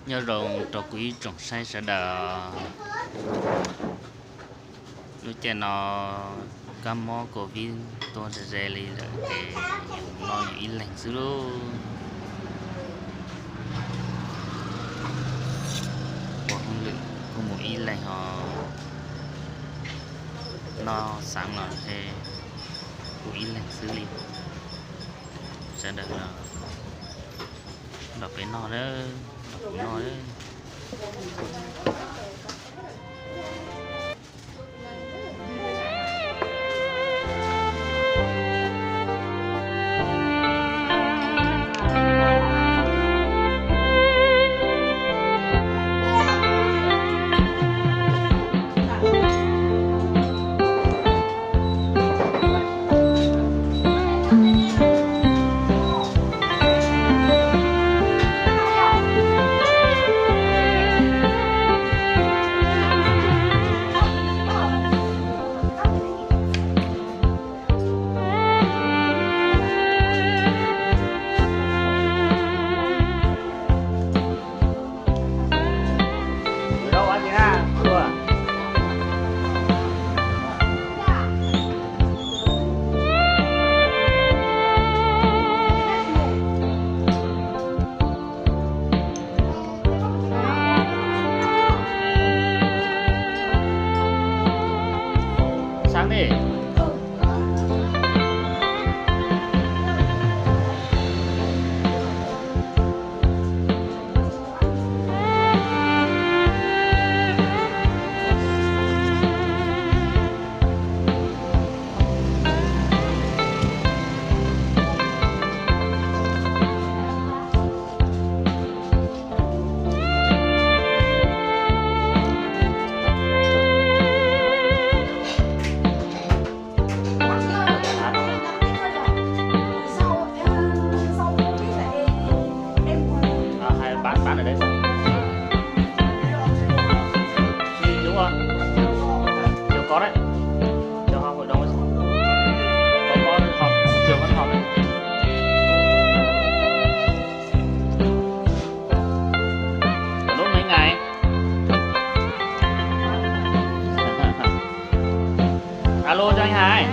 nhớ rồi trò quý trồng sai sẽ đỡ lúc chơi nó cam mò của viên tôi sẽ dè đi để nó ít lạnh xíu đó của không được có một ít lạnh họ nó sáng nó thì của ít lạnh xíu đi sẽ đỡ là đọc cái nó đó đọc cái nó đó sáng đi bán ở đây đúng không? Chiều có đấy, chiều họp hội đồng có họp chiều vẫn họp đấy. Nốt mấy ngày alo cho anh Hải.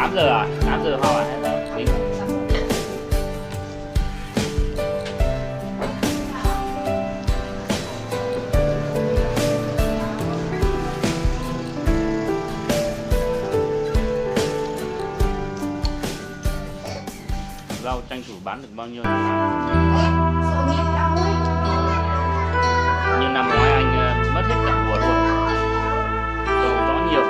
8 giờ à? 8 giờ họ à? Hay sao? Tính. Rau tranh thủ bán được bao nhiêu? Như năm ngoái anh mất hết cả mùa luôn. Đâu rõ nhiều.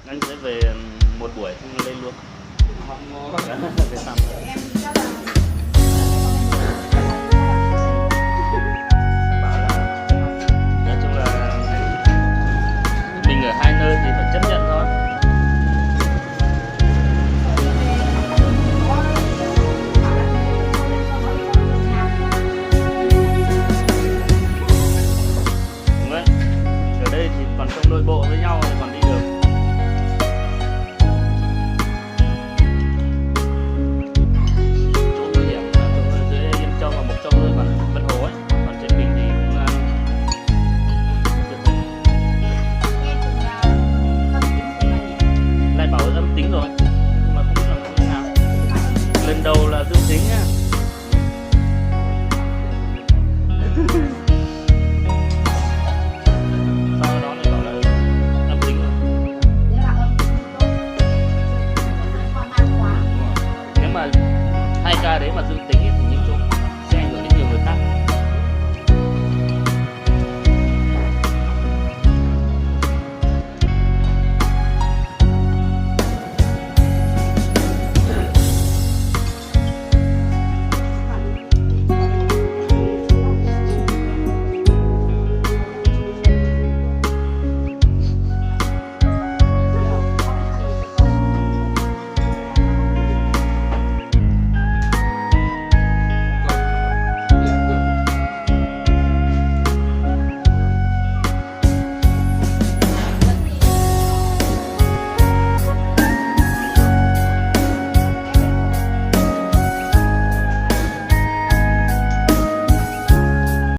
Anh sẽ về một buổi không lên luôn. Về xong. Bảo là nói chung là mình ở hai nơi thì phải chấp nhận thôi. Đúng đấy. Ở đây thì còn trong nội bộ với nhau thì còn đi được.